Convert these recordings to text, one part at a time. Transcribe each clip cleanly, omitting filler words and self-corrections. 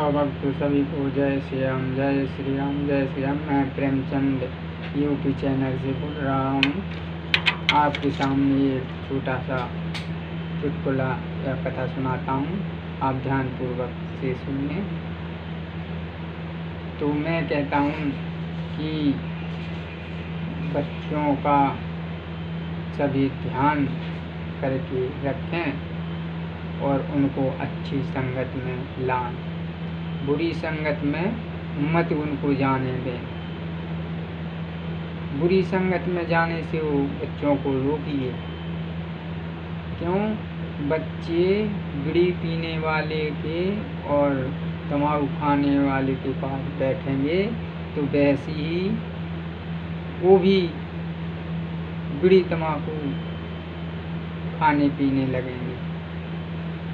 श्रोता भक्त सभी को जय श्री राम, जय श्री राम, जय श्री राम। मैं प्रेमचंद यूपी चैनल से बोल रहा हूँ। आपके सामने एक छोटा सा चुटकुला या कथा सुनाता हूँ, आप ध्यानपूर्वक से सुनिए। तो मैं कहता हूँ कि बच्चों का सभी ध्यान करके रखें और उनको अच्छी संगत में लाएं, बुरी संगत में मत उनको जाने दें। बुरी संगत में जाने से वो बच्चों को रोकिए। क्यों? बच्चे बीड़ी पीने वाले के और तम्बाकू खाने वाले के पास बैठेंगे तो वैसे ही वो भी बीड़ी तम्बाकू खाने पीने लगेंगे।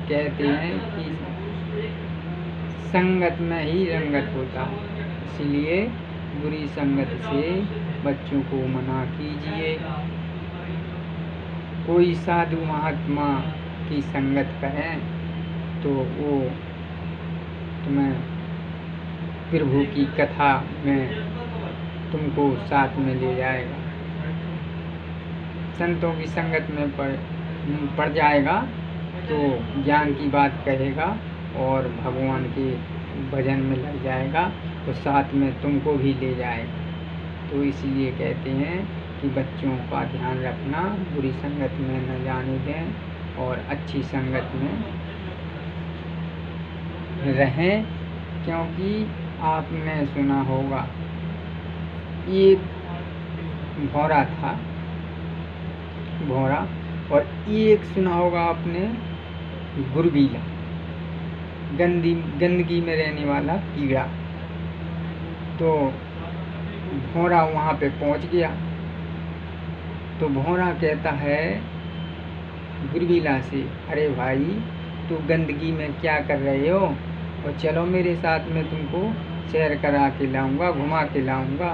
कहते हैं कि संगत में ही रंगत होता है, इसलिए बुरी संगत से बच्चों को मना कीजिए। कोई साधु महात्मा की संगत करें तो वो तुम्हें प्रभु की कथा में तुमको साथ में ले जाएगा। संतों की संगत में पड़ जाएगा तो ज्ञान की बात कहेगा और भगवान के भजन में लग जाएगा तो साथ में तुमको भी ले जाएगा। तो इसलिए कहते हैं कि बच्चों का ध्यान रखना, बुरी संगत में न जाने दें और अच्छी संगत में रहें। क्योंकि आपने सुना होगा एक भौरा था, भौरा, और एक सुना होगा आपने गुरबीला, गंदगी में रहने वाला कीड़ा। तो भौरा वहाँ पे पहुँच गया तो भौरा कहता है गुरबीला से, अरे भाई तू गंदगी में क्या कर रहे हो, और चलो मेरे साथ में तुमको सैर करा के लाऊंगा, घुमा के लाऊंगा।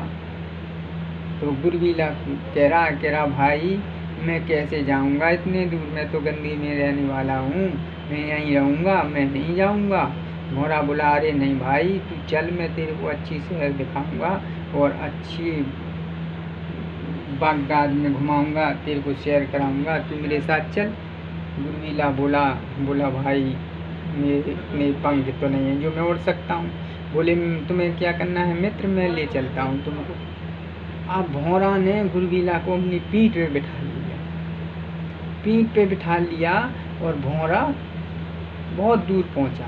तो गुरबीला कह रहा भाई मैं कैसे जाऊंगा इतने दूर, मैं तो गंदगी में रहने वाला हूँ, मैं यहीं रहूँगा, मैं नहीं जाऊँगा। भौरा बोला, अरे नहीं भाई तू चल, मैं तेरे को अच्छी शहर दिखाऊंगा और अच्छी बागगाद में घुमाऊंगा, तेरे को सैर कराऊंगा, तू मेरे साथ चल। गुरबीला बोला भाई मेरे पंख तो नहीं है जो मैं उड़ सकता हूँ। बोले तुम्हें क्या करना है मित्र, मैं ले चलता हूँ तुमको। अब भौरा ने गुरबीला को अपनी पीठ पे बिठा लिया, पीठ पे बिठा लिया और भौरा बहुत दूर पहुंचा।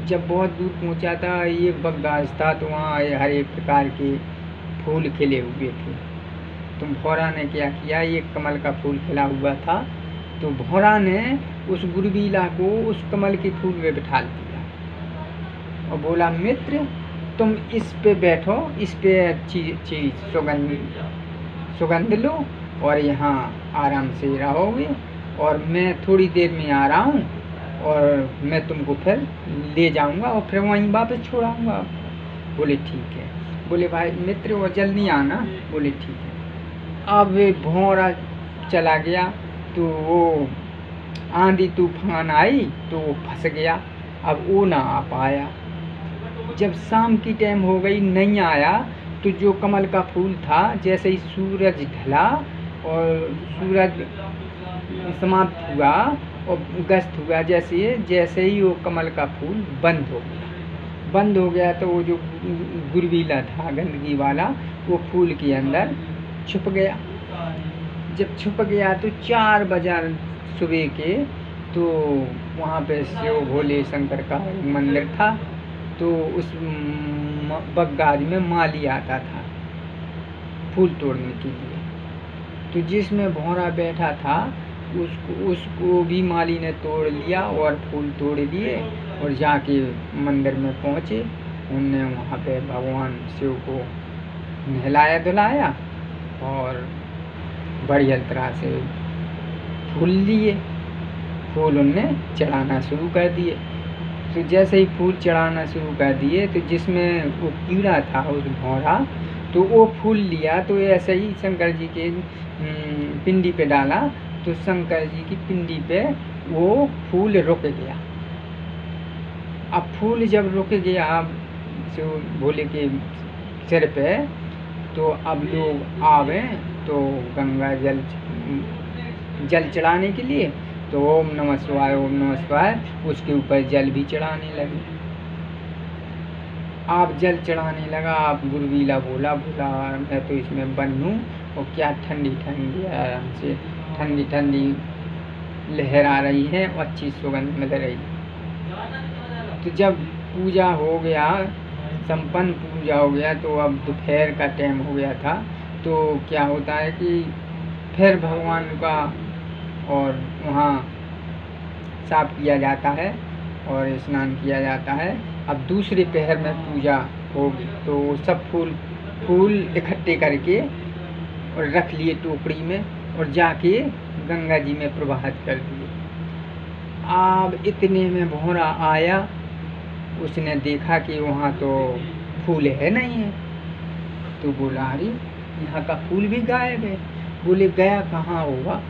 जब बहुत दूर पहुंचा था, एक बगगाछ था तो वहाँ हर एक प्रकार के फूल खिले हुए थे। तो भौरा ने क्या किया, एक कमल का फूल खिला हुआ था तो भौरा ने उस गुरबीला को उस कमल के फूल में बिठा दिया और बोला मित्र तुम इस पे बैठो, इस पे अच्छी सुगंध लो और यहाँ आराम से रहोगे और मैं थोड़ी देर में आ रहा हूँ और मैं तुमको फिर ले जाऊँगा और फिर वहीं वापस छोड़ाऊँगा। बोले ठीक है। बोले भाई मित्र वो जल्दी आना। बोले ठीक है। अब भौरा चला गया तो वो आंधी तूफान आई तो वो फंस गया, अब वो ना आ पाया। जब शाम की टाइम हो गई नहीं आया तो जो कमल का फूल था, जैसे ही सूरज ढला और सूरज समाप्त हुआ और गस्त हुआ, जैसे ही वो कमल का फूल बंद हो गया तो वो जो गुरबीला था गंदगी वाला, वो फूल के अंदर छुप गया। जब छुप गया तो 4 बजे सुबह के, तो वहाँ पे शिव भोले शंकर का मंदिर था। तो उस बगगाज में माली आता था फूल तोड़ने के लिए, तो जिसमें भौरा बैठा था उसको भी माली ने तोड़ लिया और फूल तोड़ लिए और जाके मंदिर में पहुँचे। उनने वहाँ पे भगवान शिव को नहलाया धुलाया और बढ़िया तरह से फूल लिए, फूल उनने चढ़ाना शुरू कर दिए। तो जैसे ही फूल चढ़ाना शुरू कर दिए तो जिसमें वो कीड़ा था उस भौरा, तो वो फूल लिया तो ऐसे ही शंकर जी के पिंडी पे डाला तो शंकर जी की पिंडी पे वो फूल रुक गया। अब फूल जब रुक गया जो भोले के सिर पे, तो अब लोग आवे तो गंगा जल चढ़ाने के लिए, तो ओम नमः शिवाय ओम नमः शिवाय उसके ऊपर जल भी चढ़ाने लगे। आप जल चढ़ाने लगा, आप गुरबीला बोला मैं तो इसमें बंद हूँ, और क्या ठंडी ठंडी आराम से ठंडी ठंडी लहर आ रही है और अच्छी सुगंध मिल रही। तो जब पूजा हो गया, संपन्न पूजा हो गया, तो अब दोपहर का टाइम हो गया था। तो क्या होता है कि फिर भगवान का और वहाँ साफ किया जाता है और स्नान किया जाता है। अब दूसरे पहर में पूजा होगी, तो सब फूल इकट्ठे करके और रख लिए टोकरी में और जाके गंगा जी में प्रवाहित कर दिए। अब इतने में भौरा आया, उसने देखा कि वहाँ तो फूल है नहीं है, तो बोला अरे यहाँ का फूल भी गायब है। बोले गया कहाँ होगा?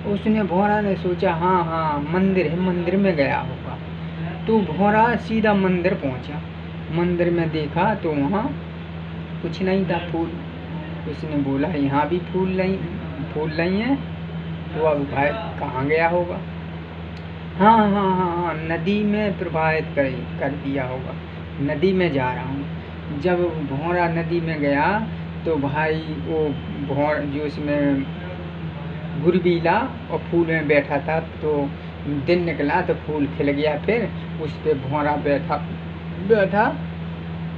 उसने भौरा ने सोचा हाँ मंदिर है, मंदिर में गया होगा। तो भौरा सीधा मंदिर पहुँचा, मंदिर में देखा तो वहाँ कुछ नहीं था फूल। उसने बोला यहाँ भी फूल नहीं है, तो अब भाई कहाँ गया होगा? हाँ नदी में प्रवाहित कर दिया होगा, नदी में जा रहा हूँ। जब भौरा नदी में गया तो भाई वो भौर जो उसमें गुरबीला और फूल में बैठा था, तो दिन निकला तो फूल खिल गया। फिर उस पे भौरा बैठा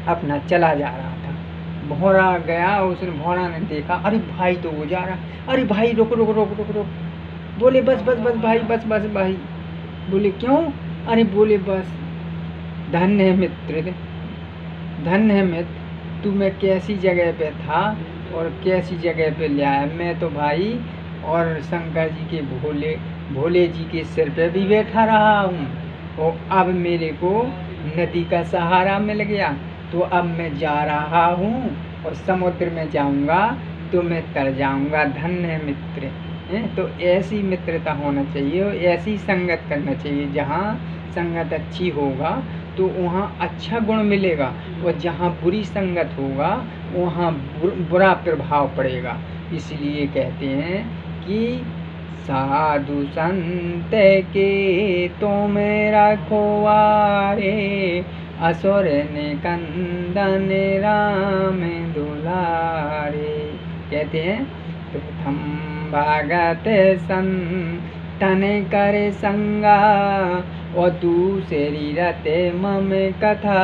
अपना चला जा रहा था। भौरा गया, उसने भौरा ने देखा अरे भाई तो वो जा रहा, अरे भाई रुक। बोले बस भाई बस भाई। बोले क्यों? अरे बोले बस धन्य है मित्र, तू मैं कैसी जगह पे था और कैसी जगह पे ले आया। मैं तो भाई और शंकर जी के भोले जी के सिर पे भी बैठा रहा हूँ, और अब मेरे को नदी का सहारा मिल गया, तो अब मैं जा रहा हूँ और समुद्र में जाऊँगा तो मैं तर जाऊँगा। धन्य है मित्र। तो ऐसी मित्रता होना चाहिए और ऐसी संगत करना चाहिए। जहाँ संगत अच्छी होगा तो वहाँ अच्छा गुण मिलेगा, और जहाँ बुरी संगत होगा वहाँ बुरा प्रभाव पड़ेगा। इसलिए कहते हैं कि साधु संत के तुम रखवारे, असुर निकंदन राम दुलारे। कहते हैं प्रथम भगत संतन कर संगा, और दूसरी रते मम कथा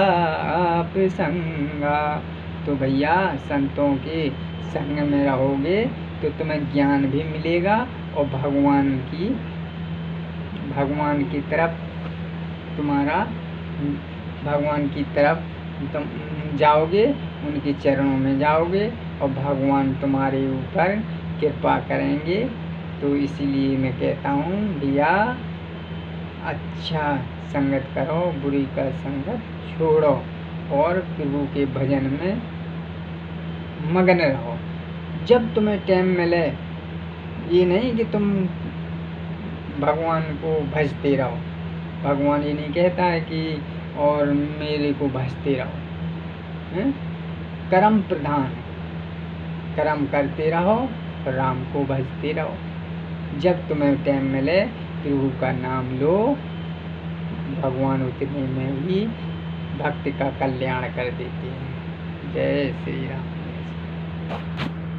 प्रसंगा। तो भैया संतों के संग में रहोगे तो तुम्हें ज्ञान भी मिलेगा, और भगवान की तरफ तुम जाओगे, उनके चरणों में जाओगे और भगवान तुम्हारे ऊपर कृपा करेंगे। तो इसीलिए मैं कहता हूँ भैया अच्छा संगत करो, बुरी का संगत छोड़ो और प्रभु के भजन में मगन रहो। जब तुम्हें टाइम मिले, ये नहीं कि तुम भगवान को भजते रहो। भगवान ये नहीं कहता है कि और मेरे को भजते रहो। कर्म प्रधान, कर्म करते रहो, राम को भजते रहो। जब तुम्हें टाइम मिले प्रभु का नाम लो, भगवान उतने में ही भक्त का कल्याण कर देते हैं। जय श्री राम।